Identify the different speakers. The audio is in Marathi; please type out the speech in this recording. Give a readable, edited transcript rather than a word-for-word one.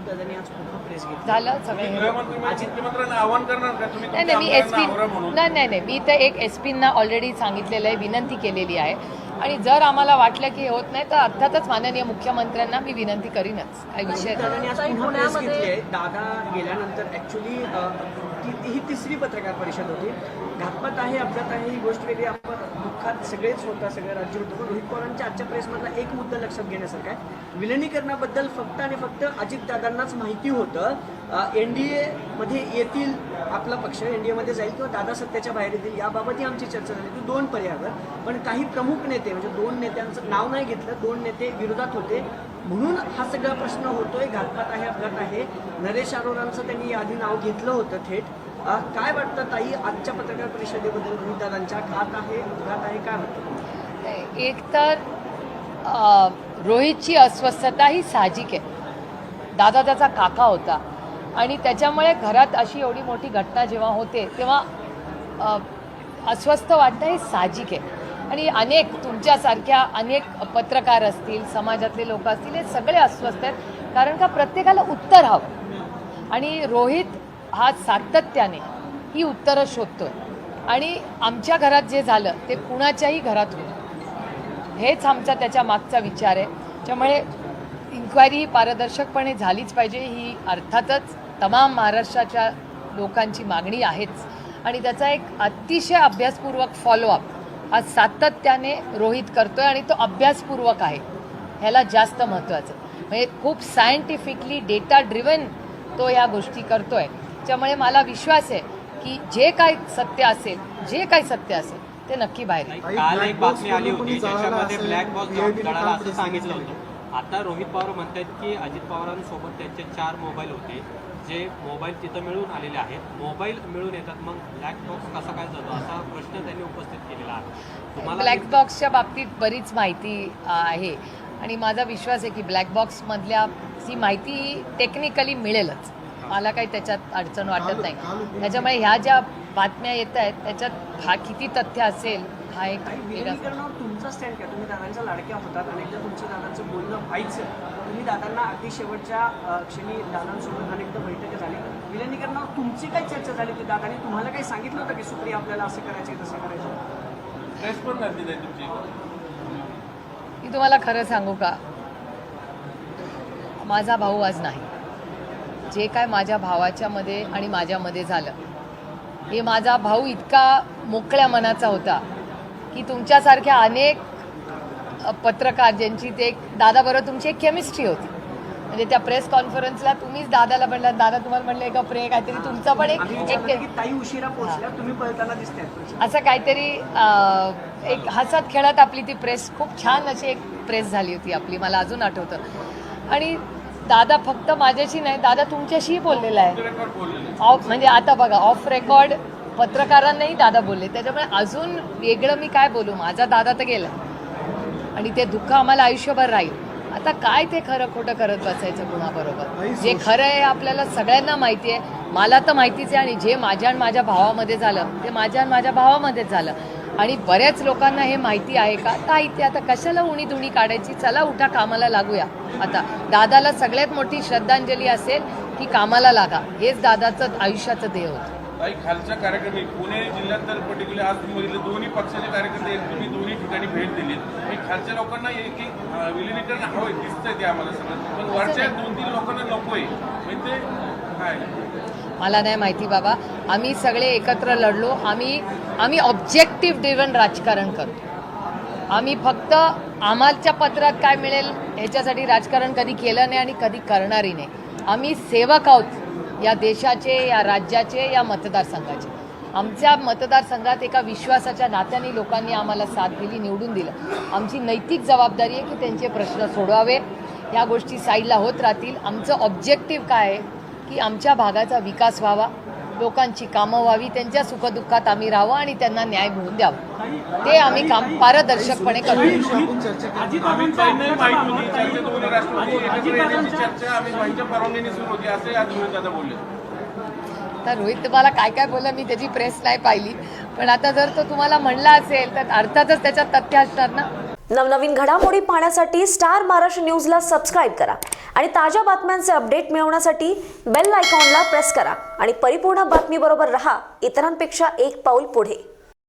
Speaker 1: दादांनी आज पुन्हा प्रेस घेतली
Speaker 2: झालं सगळं.
Speaker 3: मुख्यमंत्र्यांना आवाहन करणार का तुम्ही?
Speaker 2: नाही मी एसपी नाही मी तर एक एसपींना ऑलरेडी सांगितलेलं आहे, विनंती केलेली आहे. आणि जर आम्हाला वाटलं की हे होत नाही तर अर्थातच माननीय मुख्यमंत्र्यांना मी विनंती करीनच. काही विषय
Speaker 1: दादांनी आज पुन्हा प्रेस घेतली आहे. दादा गेल्यानंतर ऍक्च्युली ही तिसरी पत्रकार परिषद होती. घातपात आहे, अपघात आहे, ही गोष्ट वेगळी. आपण दुःखात सगळेच होता, सगळं राज्य होतं. पण रोहित पवारांच्या आजच्या प्रेसमधला एक मुद्दा लक्षात घेण्यासारखा आहे. विलिनीकरणाबद्दल फक्त आणि फक्त अजितदादांनाच माहिती होतं. एनडीए मध्ये येतील, आपला पक्ष एनडीए मध्ये जाईल किंवा दादा सत्तेच्या बाहेर येतील, याबाबतही आमची चर्चा झाली होती दोन पर्यायावर. पण काही प्रमुख नेते म्हणजे दोन नेत्यांचं नाव नाही घेतलं, दोन नेते विरोधात होते म्हणून हा सगळा प्रश्न होतोय. घातपात आहे, अपघात आहे. नरेश अरोरांचं त्यांनी आधी नाव घेतलं होतं थेट. काय वाटतं ताई आजच्या पत्रकार परिषदेबद्दल रोहितदादांच्या? घात आहे, अपघात आहे, काय वाटतं?
Speaker 2: एक तर रोहितची अस्वस्थता ही साहजिक आहे. दादा त्याचा काका होता आणि त्याच्यामुळे घरात अशी एवढी मोठी घटना जेव्हा होते तेव्हा अस्वस्थ वाटणं हे साहजिक आहे. आणि अनेक तुमच्यासारख्या अनेक पत्रकार असतील, समाजातले लोक असतील, हे सगळे अस्वस्थ आहेत. कारण का प्रत्येकाला उत्तर हवं आणि रोहित हा सातत्याने ही उत्तरं शोधतोय. आणि आमच्या घरात जे झालं ते कुणाच्याही घरात होईल हेच आमचा त्याच्या मागचा विचार आहे. त्यामुळे इन्क्वायरी ही पारदर्शकपणे झालीच पाहिजे, ही अर्थातच तमाम महाराष्ट्राच्या लोकांची मागणी आहेच. आणि त्याचा एक अतिशय अभ्यासपूर्वक फॉलोअप आज सातत्याने रोहित करतोय आणि तो अभ्यासपूर्वक आहे, ह्याला जास्त महत्त्वाचं. म्हणजे खूप सायंटिफिकली डेटा ड्रिव्हन तो ह्या गोष्टी करतोय. त्यामुळे मला विश्वास आहे की जे काही सत्य असेल ते नक्की बाहेर येईल.
Speaker 4: काल एक बातमी आली होती ज्याच्यामध्ये ब्लॅक बॉक्स जळाला असं सांगितलं होतं. आता रोहित पवार म्हणतात की अजित पवारांसोबत त्यांचे 4 मोबाईल होते, जे मोबाईल तिथं मिळून आलेले आहेत. मोबाईल मिळून येतात, मग ब्लॅक बॉक्स कसा काय जातो असा प्रश्न त्यांनी उपस्थित केलेला आहे. तुम्हाला
Speaker 2: ब्लॅक बॉक्सच्या बाबतीत बरीच माहिती आहे आणि माझा विश्वास आहे की ब्लॅक बॉक्समधल्या ही माहिती टेक्निकली मिळेलच. मला काही त्याच्यात अडचण वाटत नाही. त्याच्यामुळे ह्या ज्या बातम्या येत आहेत त्याच्यात हा किती तथ्य असेल हा एक
Speaker 1: विलिनीकरणावर तुमचा स्टँड काय? तुम्ही दादांच्या लाडक्या होतात, अनेकदा तुमचं दादांचं बोलणं व्हायचं. तुम्ही दादांना अगदी शेवटच्या क्षणी दादांसोबत अनेकदा बैठक झाली. विलिनीकरणावर तुमची काय चर्चा झाली होती? दादांनी तुम्हाला काही सांगितलं होतं की सुप्रिया आपल्याला असं करायचं तसं करायचं?
Speaker 3: प्रेस पण झाली नाही तुमची?
Speaker 2: मी तुम्हाला खरं सांगू का, माझा भाऊ आज नाही. जे काय माझ्या भावाच्या मध्ये आणि माझ्यामध्ये झालं, हे माझा भाऊ इतका मोकळ्या मनाचा होता की तुमच्यासारख्या अनेक पत्रकार ज्यांची ते दादाबरोबर तुमची एक केमिस्ट्री होती. म्हणजे त्या प्रेस कॉन्फरन्सला तुम्हीच दादाला म्हणला, दादा तुम्हाला म्हणले का प्रे काहीतरी तुमचा पण एक
Speaker 1: ताई उशिरा पोहोचल्या, तुम्ही पळताना दिसताय
Speaker 2: असं काहीतरी एक हसत खेळत आपली ती प्रेस खूप छान अशी एक प्रेस झाली होती आपली, मला अजून आठवतं. आणि दादा फक्त माझ्याशी नाही, दादा तुमच्याशीही बोललेला आहे. म्हणजे आता बघा ऑफ रेकॉर्ड पत्रकारांनाही दादा बोलले. त्याच्यामुळे अजून वेगळं मी काय बोलू, माझा दादा तर गेला आणि ते दुःख आम्हाला आयुष्यभर राहील. आता काय ते खरं खोटं करत बसायचं कुणाबरोबर? जे खरं आहे आपल्याला सगळ्यांना माहिती आहे, मला तर माहितीच आहे. आणि जे माझ्या आणि माझ्या भावामध्ये झालं ते माझ्या आणि माझ्या भावामध्येच झालं. आणि बऱ्याच लोकांना हे माहिती आहे का? काय ते आता कशाला उणी काढायची? चला उठा, कामाला लागूया. आता दादाला सगळ्यात मोठी श्रद्धांजली असेल की कामाला लागा, हेच दादाचं आयुष्याचं ध्येय होतं.
Speaker 3: काही खालच्या कार्यक्रमी पुणे जिल्ह्यात तर पर्टिक्युलर आज तुम्ही बघितलं दोन्ही पक्षाचे कार्यकर्ते तुम्ही दोन्ही ठिकाणी भेट दिली. खालच्या लोकांना एक विलिनीकरण हवंय दिसतंय ते आम्हाला सगळं, पण वरच्या 2-3 लोकांना नकोय. म्हणजे काय
Speaker 2: मला नाही माहिती बाबा. आम्ही सगळे एकत्र लढलो. आम्ही ऑब्जेक्टिव्ह ड्रिव्हन राजकारण करतो. आम्ही फक्त आम्हाच्या पत्रात काय मिळेल ह्याच्यासाठी राजकारण कधी केलं नाही आणि कधी करणारही नाही. आम्ही सेवक आहोत या देशाचे, या राज्याचे, या मतदारसंघाचे. आमच्या मतदारसंघात एका विश्वासाच्या नात्याने लोकांनी आम्हाला साथ दिली, निवडून दिलं. आमची नैतिक जबाबदारी आहे की त्यांचे प्रश्न सोडवावे, या गोष्टी साईडला होत राहतील. आमचं ऑब्जेक्टिव्ह काय आहे की आमच्या भागाचा विकास व्हावा, लोकांची कामं व्हावी, त्यांच्या सुखदुःखात आम्ही राहावं आणि त्यांना न्याय मिळवून द्यावं. ते आम्ही काम पारदर्शकपणे करतो. तर रोहित तुम्हाला काय काय बोलला मी त्याची प्रेस नाही पाहिली, पण आता जर तो तुम्हाला म्हणला असेल तर अर्थातच त्याच्यात तथ्य असणार ना.
Speaker 5: नवनवीन घडामोडी पाहण्यासाठी स्टार महाराष्ट्र न्यूजला सबस्क्राईब करा आणि ताज्या बातम्यांचे अपडेट मिळवण्यासाठी बेल आयकॉनला प्रेस करा आणि परिपूर्ण बातमीबरोबर रहा, इतरांपेक्षा एक पाऊल पुढे.